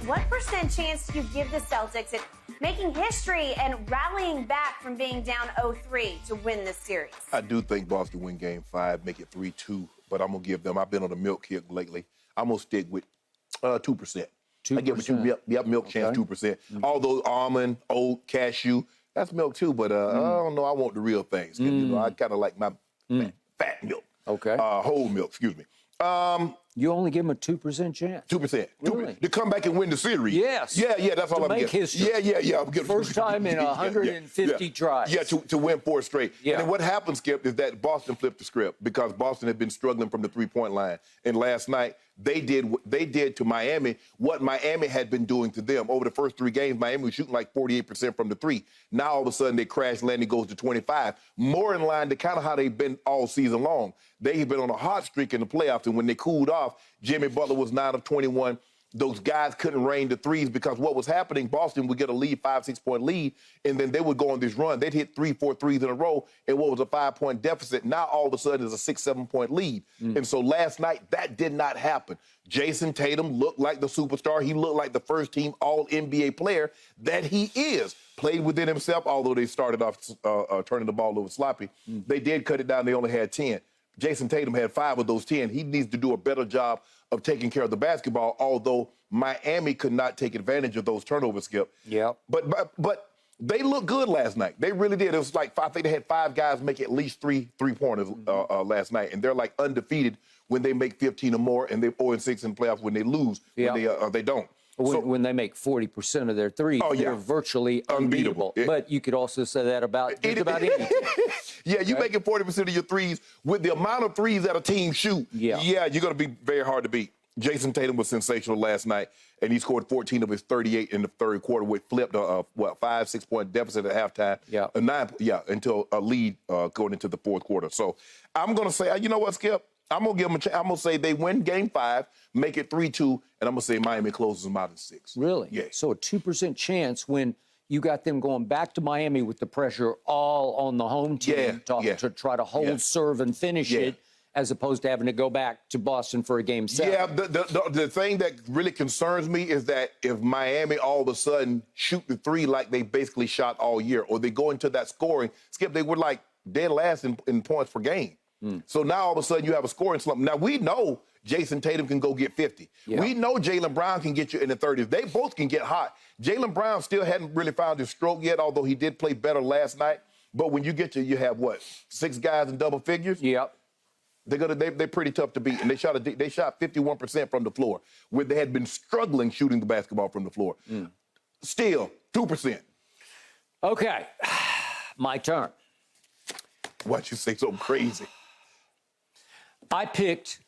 what % chance do you give the Celtics at making history and rallying back from being down 0-3 to win this series? I do think Boston win Game 5, make it 3-2, but I'm going to give them, I've been on a milk kick lately, I'm going to stick with 2%. I give it milk chance 2%. Although almond, oat, cashew, that's milk too, but I don't know, I want the real things. You know, I kind of like my fat milk. Okay. Whole milk, excuse me. You only give them a 2% chance. 2%. Really? To come back and win the series. Yes. Yeah, that's all I'm getting. To make history. Yeah. I'm getting First time in 150 tries. Yeah, to win 4 straight. Yeah. And then what happened, Skip, is that Boston flipped the script because Boston had been struggling from the three-point line. And last night, they did to Miami what Miami had been doing to them. Over the first 3 games, Miami was shooting like 48% from the 3. Now, all of a sudden, they crash landing goes to 25. More in line to kind of how they've been all season long. They've been on a hot streak in the playoffs, and when they cooled off, Jimmy Butler was 9 of 21. Those guys couldn't rain the threes because what was happening, Boston would get a lead, 5-6 point lead, and then they would go on this run. They'd hit 3-4 threes in a row, and what was a 5-point deficit, now all of a sudden is a 6-7 point lead. And so last night, that did not happen. Jason Tatum looked like the superstar. He looked like the first-team All-NBA player that he is. Played within himself, although they started off turning the ball over sloppy. They did cut it down. They only had 10. Jason Tatum had 5 of those 10. He needs to do a better job of taking care of the basketball, although Miami could not take advantage of those turnovers, Skip. Yeah. But they looked good last night. They really did. It was like, I think they had 5 guys make at least 3 3-pointers last night, and they're like undefeated when they make 15 or more, and they're 0-6 in the playoffs when they lose. Yeah. When they don't. When they make 40% of their threes, they're virtually unbeatable. But you could also say that about just about any team. Yeah, you making 40% of your threes with the amount of threes that a team shoot. Yeah, you're going to be very hard to beat. Jason Tatum was sensational last night, and he scored 14 of his 38 in the third quarter, which flipped a 5-6 point deficit at halftime. Until a lead going into the fourth quarter. So I'm going to say, you know what, Skip? I'm going to give them a chance. I'm going to say they win Game 5, make it 3-2, and I'm going to say Miami closes them out in 6. Really? Yeah. So a 2% chance when you got them going back to Miami with the pressure all on the home team to try to hold, serve, and finish it, as opposed to having to go back to Boston for a Game 7. Yeah, the thing that really concerns me is that if Miami all of a sudden shoot the 3 like they basically shot all year, or they go into that scoring, Skip, they were like dead last in points per game. So now all of a sudden you have a scoring slump. Now we know Jason Tatum can go get 50. Yeah. We know Jaylen Brown can get you in the 30s. They both can get hot. Jaylen Brown still hadn't really found his stroke yet, although he did play better last night. But when you get to, you have what, 6 guys in double figures? Yep. They're pretty tough to beat, and they shot 51% from the floor, where they had been struggling shooting the basketball from the floor. Still 2%. Okay, my turn. Why'd you say something crazy? I picked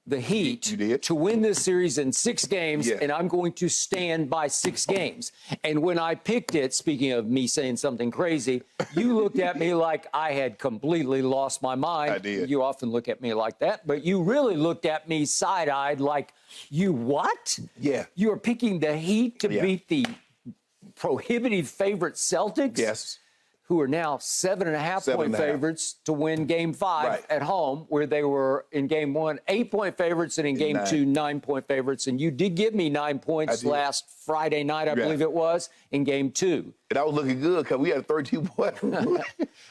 the Heat to win this series in 6 games, and I'm going to stand by 6 games. And when I picked it, speaking of me saying something crazy, you looked at me like I had completely lost my mind. I did. You often look at me like that, but you really looked at me side-eyed like, you what? Yeah. You are picking the Heat to beat the prohibitive favorite Celtics? Yes. Who are now 7.5 point favorites to win Game 5 at home, where they were in Game 1 8-point favorites and in Game 2 9-point favorites. And you did give me 9 points last Friday night, I believe it was, in Game 2. And I was looking good because we had a 32-point.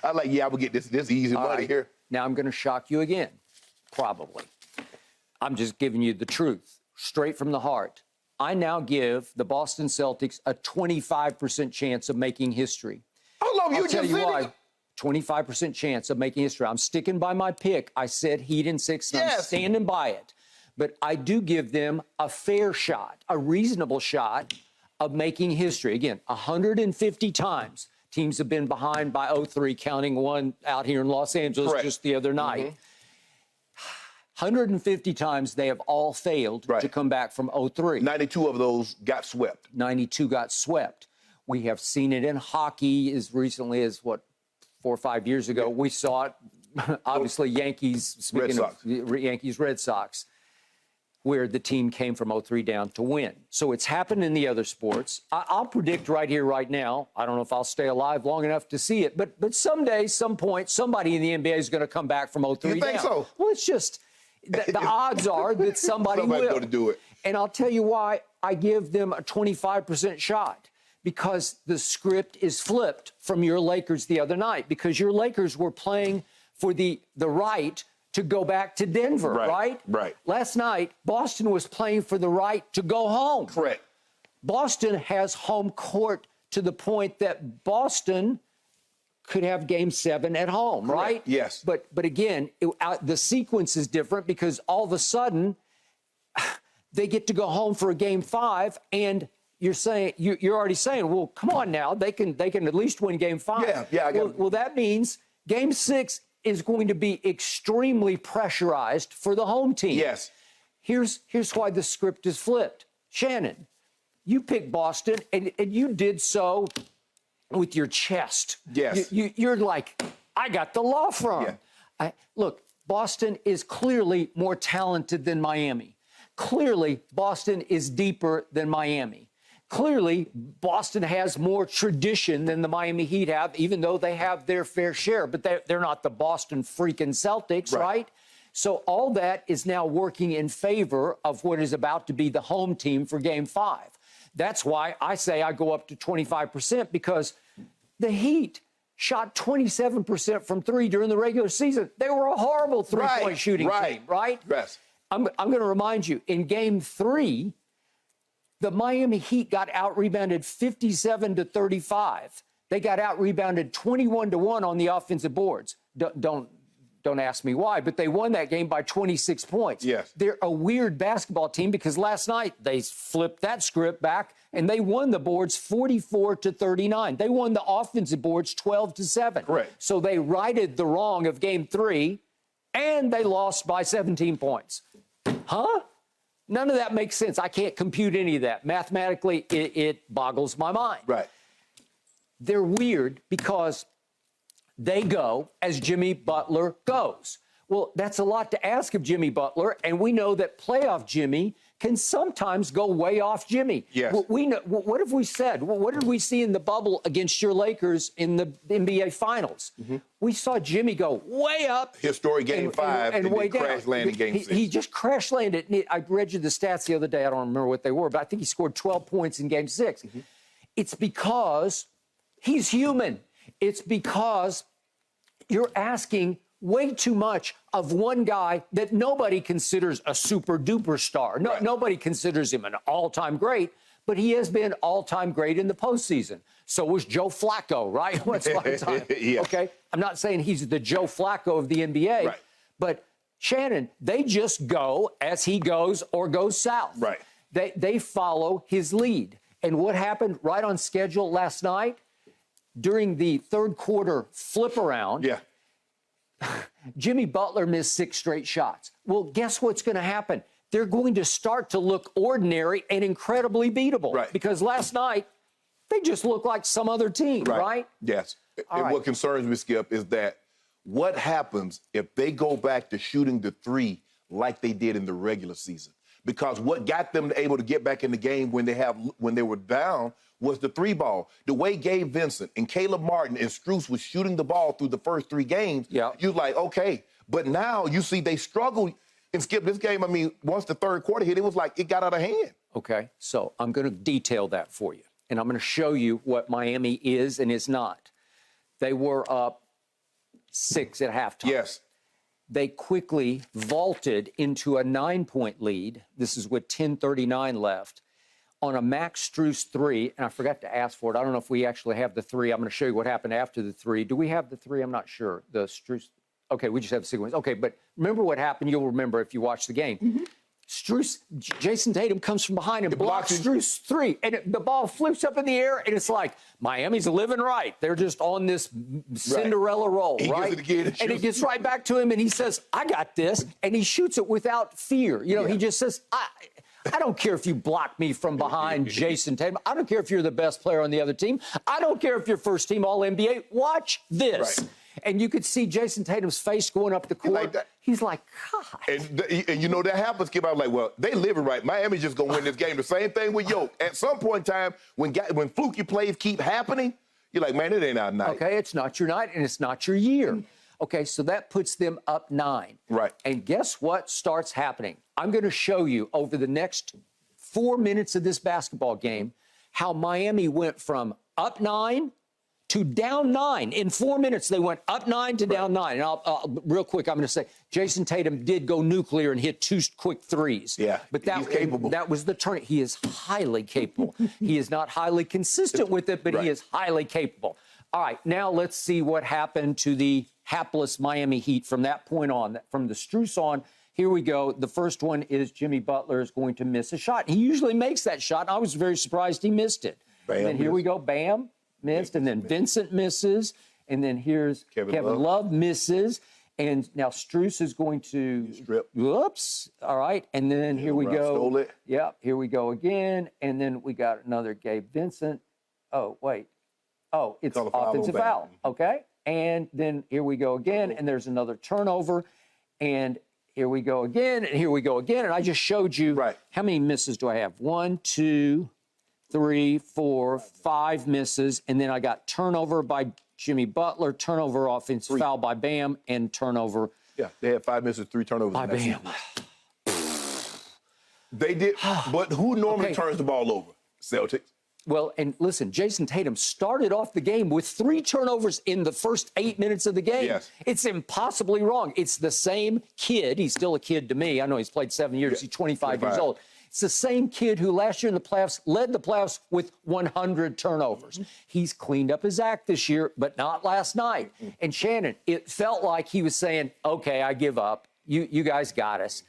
I was like, I would get this easy money here. Now I'm going to shock you again, probably. I'm just giving you the truth, straight from the heart. I now give the Boston Celtics a 25% chance of making history. I'll tell you why. 25% chance of making history. I'm sticking by my pick. I said Heat in 6, and I'm standing by it. But I do give them a fair shot, a reasonable shot of making history. Again, 150 times teams have been behind by 0-3, counting one out here in Los Angeles just the other night. 150 times they have all failed to come back from 0-3. 92 of those got swept. 92 got swept. We have seen it in hockey as recently as, 4 or 5 years ago. We saw it, obviously, Yankees, Red Sox, where the team came from 0-3 down to win. So it's happened in the other sports. I'll predict right here, right now, I don't know if I'll stay alive long enough to see it, but someday, some point, somebody in the NBA is going to come back from 0-3 down. You think so? Well, it's just... The odds are that somebody will. Going to do it. And I'll tell you why I give them a 25% shot. Because the script is flipped from your Lakers the other night. Because your Lakers were playing for the right to go back to Denver, right? Right. Last night, Boston was playing for the right to go home. Correct. Boston has home court to the point that Boston could have Game 7 at home, Correct. right? Yes. But again, the sequence is different because all of a sudden they get to go home for a Game 5, and you're already saying, well, come on now, they can at least win Game 5. Yeah. Well, that means Game 6 is going to be extremely pressurized for the home team. Yes. Here's why the script is flipped. Shannon, you picked Boston, and you did so with your chest. Yes. You're like, I got the law firm. Yeah. Look, Boston is clearly more talented than Miami. Clearly, Boston is deeper than Miami. Clearly, Boston has more tradition than the Miami Heat have, even though they have their fair share. But they're not the Boston freaking Celtics, right? So all that is now working in favor of what is about to be the home team for Game 5. That's why I say I go up to 25%, because the Heat shot 27% from three during the regular season. They were a horrible three-point shooting team, right? Yes. I'm going to remind you, in Game 3, the Miami Heat got out-rebounded 57-35. They got out-rebounded 21-1 on the offensive boards. Don't ask me why, but they won that game by 26 points. Yes. They're a weird basketball team because last night they flipped that script back and they won the boards 44-39. They won the offensive boards 12-7. Correct. So they righted the wrong of Game 3, and they lost by 17 points. Huh? None of that makes sense. I can't compute any of that. Mathematically, it boggles my mind. Right. They're weird because they go as Jimmy Butler goes. Well, that's a lot to ask of Jimmy Butler, and we know that playoff Jimmy can sometimes go way off Jimmy. Yes. We know, what have we said? What did we see in the bubble against your Lakers in the NBA Finals? We saw Jimmy go way up. Historic Game 5 and way down. crash landing Game 6. He just crash landed. I read you the stats the other day. I don't remember what they were, but I think he scored 12 points in Game 6. It's because he's human. It's because you're asking way too much of one guy that nobody considers a super-duper star. Nobody considers him an all-time great, but he has been all-time great in the postseason. So was Joe Flacco, right? Once upon a time. Yeah. Okay? I'm not saying he's the Joe Flacco of the NBA, Right. but Shannon, they just go as he goes or goes south. Right. They follow his lead. And what happened right on schedule last night? During the third quarter flip-around, Jimmy Butler missed 6 straight shots. Well, guess what's going to happen? They're going to start to look ordinary and incredibly beatable. Right. Because last night, they just looked like some other team, right? Yes. And what concerns me, Skip, is that what happens if they go back to shooting the three like they did in the regular season? Because what got them able to get back in the game when they were down was the three ball. The way Gabe Vincent and Caleb Martin and Strus was shooting the ball through the first 3 games, you're like, okay. But now you see they struggle. And Skip, this game, I mean, once the third quarter hit, it was like it got out of hand. Okay, so I'm going to detail that for you. And I'm going to show you what Miami is and is not. They were up 6 at halftime. Yes. They quickly vaulted into a 9-point lead. This is with 10:39 left on a Max Strus 3. And I forgot to ask for it. I don't know if we actually have the 3. I'm going to show you what happened after the 3. Do we have the 3? I'm not sure. The Strus. Okay, we just have the sequence. Okay, but remember what happened. You'll remember if you watch the game. Strus, Jason Tatum comes from behind and blocks Strus 3. And the ball flips up in the air, and it's like, Miami's living right. They're just on this Cinderella roll, right? And it gets right back to him, and he says, I got this. And he shoots it without fear. You know, he just says, I don't care if you block me from behind, Jason Tatum. I don't care if you're the best player on the other team. I don't care if you're first team All-NBA. Watch this. Right. And you could see Jason Tatum's face going up the court. He's like, God. And you know, that happens, Skip. I was like, well, they living right. Miami's just going to win this game. The same thing with Yoke. At some point in time, when fluky plays keep happening, you're like, man, it ain't our night. Okay, it's not your night, and it's not your year. Okay, so that puts them up 9. Right. And guess what starts happening? I'm going to show you over the next 4 minutes of this basketball game, how Miami went from up 9 to down 9. In 4 minutes, they went up 9 to down 9. And I'll real quick, I'm going to say, Jason Tatum did go nuclear and hit 2 quick threes. Yeah, but he's capable. That was the turn. He is highly capable. He is not highly consistent with it, but he is highly capable. All right, now let's see what happened to the hapless Miami Heat from that point on, from the Strus on. Here we go. The first one is Jimmy Butler is going to miss a shot. He usually makes that shot, and I was very surprised he missed it. Bam, and then here we go, bam, missed, and then Vincent misses, and then here's Kevin Love misses, and now Strus is going to strip. Whoops. All right, and then here we go. Stole it. Yep, here we go again, and then we got another Gabe Vincent. Oh, wait. Oh, it's offensive foul. Okay. And then here we go again, and there's another turnover. And here we go again, and here we go again. And I just showed you how many misses do I have? 1, 2, 3, 4, 5 misses. And then I got turnover by Jimmy Butler, turnover offensive foul by Bam, and turnover. Yeah, they had 5 misses, 3 turnovers. By Bam. They did, but who normally turns the ball over? Celtics. Well, and listen, Jason Tatum started off the game with 3 turnovers in the first 8 minutes of the game. Yes. It's impossibly wrong. It's the same kid. He's still a kid to me. I know he's played 7 years. He's 25 years old. It's the same kid who last year in the playoffs led the playoffs with 100 turnovers. He's cleaned up his act this year, but not last night. And Shannon, it felt like he was saying, okay, I give up. You guys got us.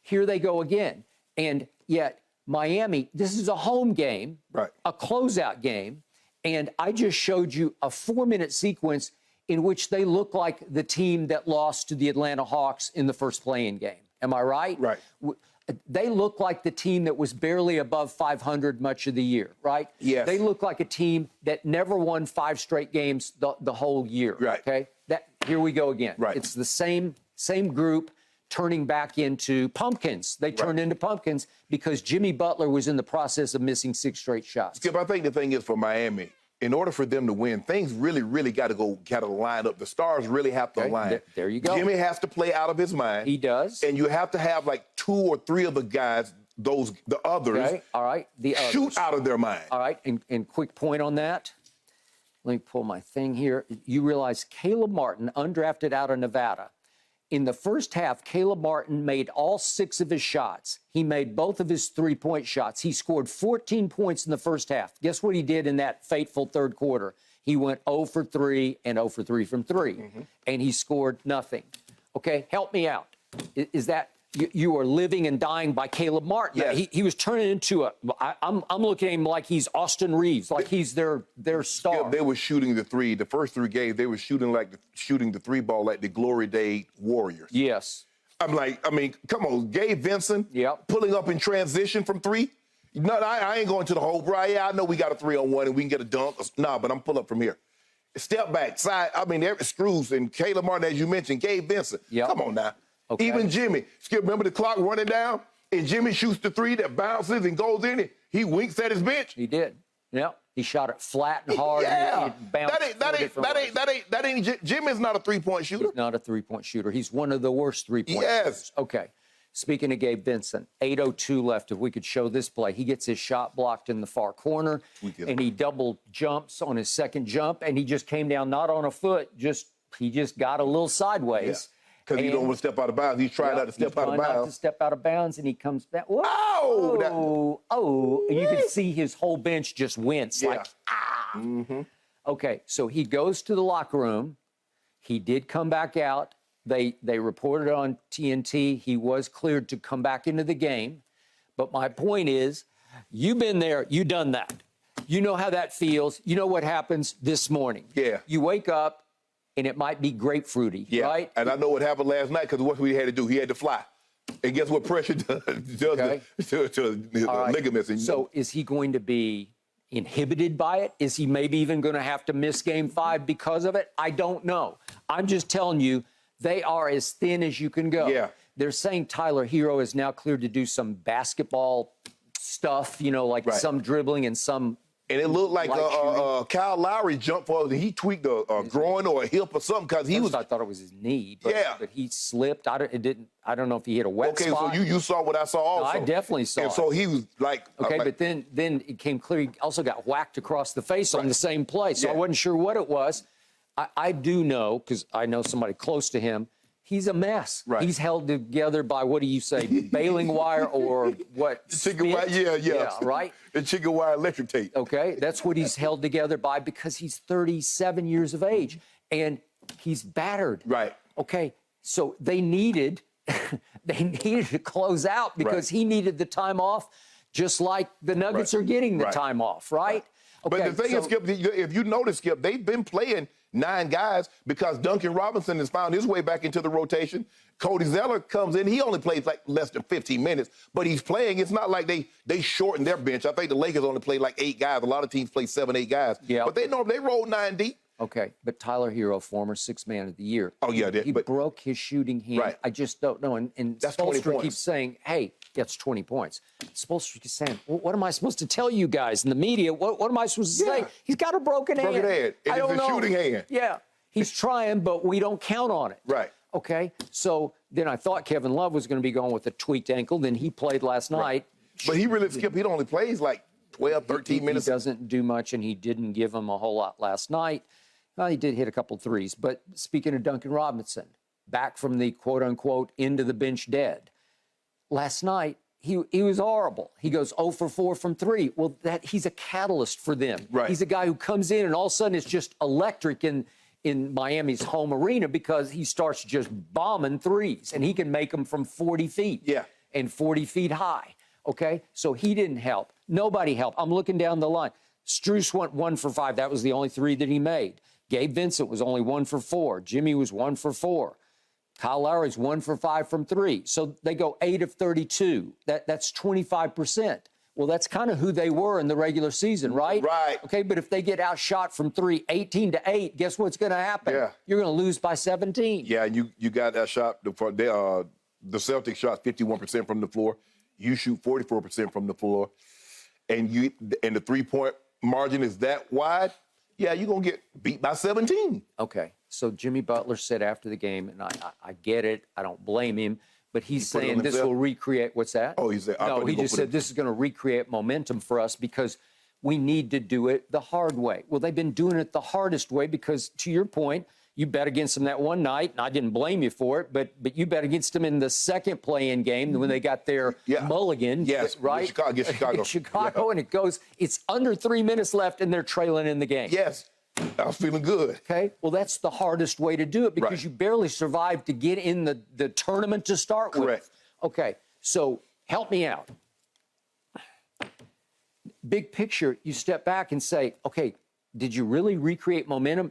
Here they go again. And yet, Miami, this is a home game, a closeout game, and I just showed you a 4-minute sequence in which they look like the team that lost to the Atlanta Hawks in the first play-in game. Am I right? Right. They look like the team that was barely above 500 much of the year, right? Yes. They look like a team that never won 5 straight games the whole year, okay? Here we go again. It's the same group turning back into pumpkins. They turned into pumpkins because Jimmy Butler was in the process of missing 6 straight shots. Skip, I think the thing is for Miami, in order for them to win, things really got to line up. The stars really have to align. There you go. Jimmy has to play out of his mind. He does. And you have to have like 2 or 3 of the guys, the others, all right, the others. shoot out of their mind. All right, and quick point on that. Let me pull my thing here. You realize Caleb Martin, undrafted out of Nevada, in the first half, Caleb Martin made all 6 of his shots. He made both of his 3-point shots. He scored 14 points in the first half. Guess what he did in that fateful third quarter? He went 0 for 3 and 0 for 3 from 3, and he scored nothing. Okay, help me out. Is that you are living and dying by Caleb Martin? Yes. He was turning into I'm looking at him like he's Austin Reeves, like he's their star. Yeah, they were shooting the 3. The first 3 games, they were shooting the 3 ball like the Glory Day Warriors. Yes. Come on, Gabe Vincent pulling up in transition from 3. No, I ain't going to the hole, bro. Yeah, I know we got a 3-on-1 and we can get a dunk. Nah, but I'm pull up from here. Step back, side. Strus and Caleb Martin, as you mentioned, Gabe Vincent. Come on now. Okay. Even Jimmy. Skip, remember the clock running down? And Jimmy shoots the 3 that bounces and goes in it. He winks at his bench. He did. Yeah. He shot it flat and hard. Yeah. And it bounced Jimmy's not a 3-point shooter. He's not a 3-point shooter. He's one of the worst 3-point shooters. Okay. Speaking of Gabe Vincent, 8:02 left. If we could show this play, he gets his shot blocked in the far corner, and he double jumps on his second jump, and he just came down not on a foot, he just got a little sideways. Because he don't want to step out of bounds. He's trying not to step out of bounds. Not to step out of bounds, and he comes back. Whoa! And you can see his whole bench just wince, like, ah! Okay, so he goes to the locker room. He did come back out. They reported on TNT he was cleared to come back into the game. But my point is, you've been there, you've done that. You know how that feels. You know what happens this morning. Yeah. You wake up, and it might be grapefruity, right? And I know what happened last night because what we had to do, he had to fly. And guess what pressure does to ligaments. So is he going to be inhibited by it? Is he maybe even going to have to miss Game 5 because of it? I don't know. I'm just telling you, they are as thin as you can go. Yeah. They're saying Tyler Hero is now cleared to do some basketball stuff, like some dribbling and some And it looked like Kyle Lowry jumped for it, and he tweaked a groin or a hip or something because he was. I thought it was his knee, but, Yeah. but he slipped. I don't know if he hit a wet spot. Okay, so you saw what I saw also. No, I definitely saw and it. so he was like. Okay, like, but then it came clear he also got whacked across the face on the same play. So Yeah. I wasn't sure what it was. I do know, because I know somebody close to him, he's a mess. Right. He's held together by, what do you say, baling wire or what? chicken wire, spit? yeah. Right? The chicken wire electric tape. Okay, that's what he's held together by because he's 37 years of age and he's battered. Right. Okay, so they needed to close out because he needed the time off, just like the Nuggets are getting the time off, right? Okay, But the thing is, Skip, if you notice, Skip, they've been playing 9 guys because Duncan Robinson has found his way back into the rotation. Cody Zeller comes in. He only plays like less than 15 minutes, but he's playing. It's not like they shortened their bench. I think the Lakers only play like 8 guys. A lot of teams play 7, 8 guys. Yeah. But they rolled 9 deep. Okay, but Tyler Hero, former 6th man of the year. Oh, yeah. He broke his shooting hand. Right. I just don't know. And That's 20 Spoelstra points. keeps saying, hey, that's 20 points. Spoelstra keeps saying, well, what am I supposed to tell you guys in the media? What am I supposed to say? He's got a broken hand. And it's a shooting hand. Yeah. He's trying, but we don't count on it. Right. Okay, so then I thought Kevin Love was going to be going with a tweaked ankle. Then he played last night. But he really, Skip, he only plays like 12, 13 minutes. He doesn't do much, and he didn't give him a whole lot last night. Well, he did hit a couple threes. But speaking of Duncan Robinson, back from the quote-unquote into the bench dead. Last night, he was horrible. He goes 0 for 4 from 3. Well, he's a catalyst for them. Right. He's a guy who comes in, and all of a sudden it's just electric in Miami's home arena because he starts just bombing threes, and he can make them from 40 feet. Yeah. And 40 feet high. Okay? So he didn't help. Nobody helped. I'm looking down the line. Strus went 1 for 5. That was the only 3 that he made. Gabe Vincent was only 1 for 4. Jimmy was 1 for 4. Kyle Lowry's 1 for 5 from 3. So they go 8 of 32. That's 25%. Well, that's kind of who they were in the regular season, right? Right. Okay, but if they get outshot from 3, 18-8, guess what's going to happen? Yeah. You're going to lose by 17. Yeah, you got that shot. The Celtics shot 51% from the floor. You shoot 44% from the floor. And the 3-point margin is that wide. Yeah, you're going to get beat by 17. Okay, so Jimmy Butler said after the game, and I get it, I don't blame him, but he's saying this will recreate, what's that? Oh, he said, no, he just said this is going to recreate momentum for us because we need to do it the hard way. Well, they've been doing it the hardest way because, to your point, you bet against them that one night, and I didn't blame you for it, but you bet against them in the second play-in game when they got their mulligan, right? Chicago, and it's under 3 minutes left, and they're trailing in the game. Yes, I was feeling good. Okay, well, that's the hardest way to do it because you barely survived to get in the tournament to start with. Correct. Okay, so help me out. Big picture, you step back and say, okay, did you really recreate momentum?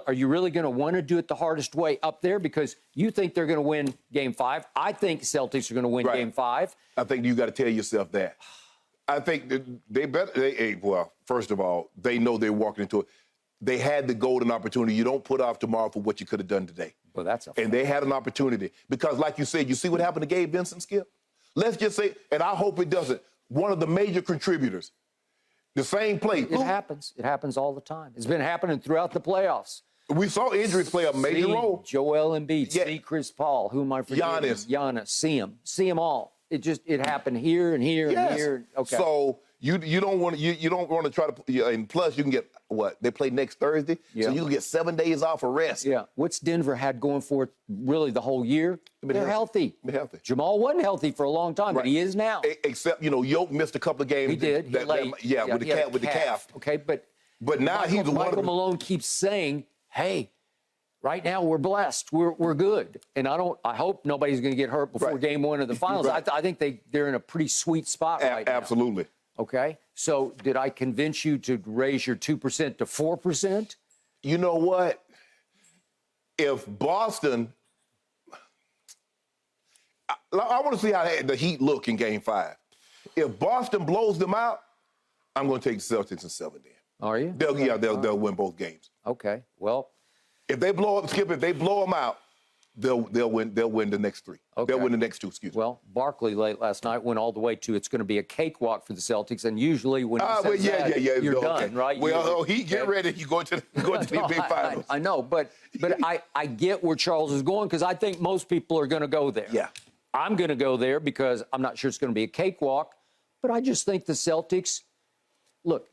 Are you really going to want to do it the hardest way up there because you think they're going to win Game 5? I think Celtics are going to win Game 5. I think you got to tell yourself that. I think that they better. Well, first of all, they know they're walking into it. They had the golden opportunity. You don't put off tomorrow for what you could have done today. Well, that's a and they had an opportunity because, like you said, you see what happened to Gabe Vincent, Skip. Let's just say, and I hope it doesn't. One of the major contributors. The same play. It happens. It happens all the time. It's been happening throughout the playoffs. We saw injuries play a major role. Joel Embiid, see Chris Paul, who am I forgetting? Giannis. See them all. It happened here and here and here. Okay. So you don't want to try to, and plus you can get what they play next Thursday, so you can get 7 days off of rest. Yeah. What's Denver had going for it really the whole year? They're healthy. They're healthy. Jamal wasn't healthy for a long time, but he is now. Except Yoke missed a couple of games. He did. With the calf. Okay, but now he's Michael Malone keeps saying, "Hey, right now we're blessed. We're good." And I hope nobody's going to get hurt before Game 1 of the finals. I think they're in a pretty sweet spot right now. Absolutely. Okay, so did I convince you to raise your 2% to 4%? You know what? If Boston, I want to see how the Heat look in Game 5. If Boston blows them out, I'm going to take the Celtics in 7 then. Are you? They'll win both games. Okay, well. If they blow up, Skip, if they blow them out, they'll win the next 3. Okay. They'll win the next 2. Excuse me. Well, Barkley late last night went all the way to it's going to be a cakewalk for the Celtics, and usually when he says that, you're done, right? Well, get ready. You go to the big finals. I know, but I get where Charles is going because I think most people are going to go there. Yeah. I'm going to go there because I'm not sure it's going to be a cakewalk, but I just think the Celtics, look,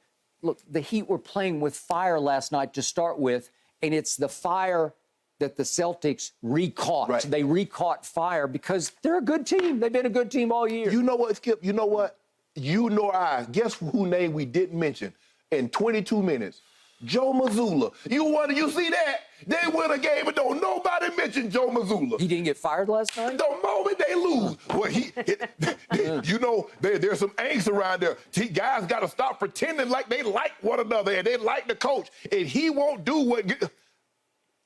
the Heat were playing with fire last night to start with, and it's the fire that the Celtics recaught. Right. They recaught fire because they're a good team. They've been a good team all year. You know what, Skip? You know what? You nor I. Guess who name we didn't mention in 22 minutes? Joe Mazzulla. You see that? They win a game and don't nobody mention Joe Mazzulla. He didn't get fired last night? The moment they lose, well, there's some angst around there. Guys got to stop pretending like they like one another and they like the coach, and he won't do what.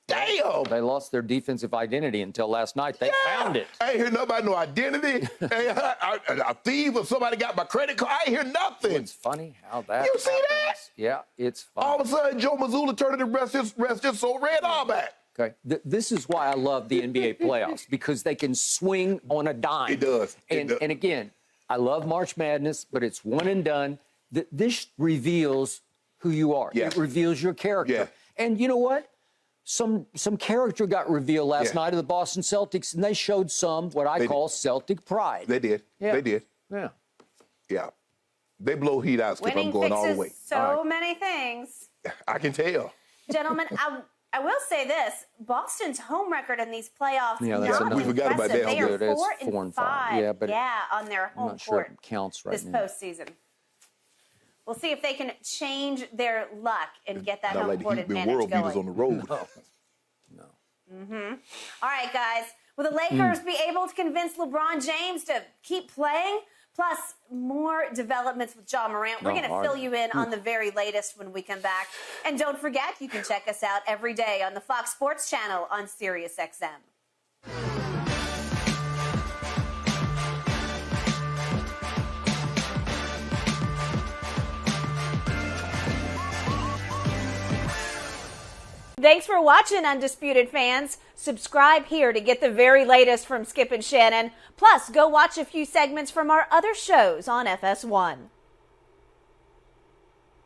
Damn! They lost their defensive identity until last night. They found it. I ain't hear nothing about no identity. A thief or somebody got my credit card. I ain't hear nothing. It's funny how that You see happens. that? Yeah, it's funny. All of a sudden, Joe Mazzulla turned to rest his so red all back. Okay, this is why I love the NBA playoffs, because they can swing on a dime. It does. And again, I love March Madness, but it's one and done. This reveals who you are. Yeah. It reveals your character. Yeah. And you know what? Some character got revealed last night of the Boston Celtics, and they showed what I call Celtic pride. They did. Yeah. They did. Yeah. Yeah. They blow Heat out, Skip. I'm going all the way. So many things. I can tell. Gentlemen, I will say this: Boston's home record in these playoffs. Yeah, that's not we forgot about impressive. that. They are Good. It's 4 and 5. Yeah, but on their home I'm not sure court it counts right this now. postseason. We'll see if they can change their luck and get that Not home like the court Heat been advantage world beaters on going. the road. No. All right, guys. Will the Lakers be able to convince LeBron James to keep playing? Plus, more developments with John Morant. We're going to fill you in on the very latest when we come back. And don't forget, you can check us out every day on the Fox Sports Channel on SiriusXM. Thanks for watching, Undisputed fans. Subscribe here to get the very latest from Skip and Shannon. Plus, go watch a few segments from our other shows on FS1.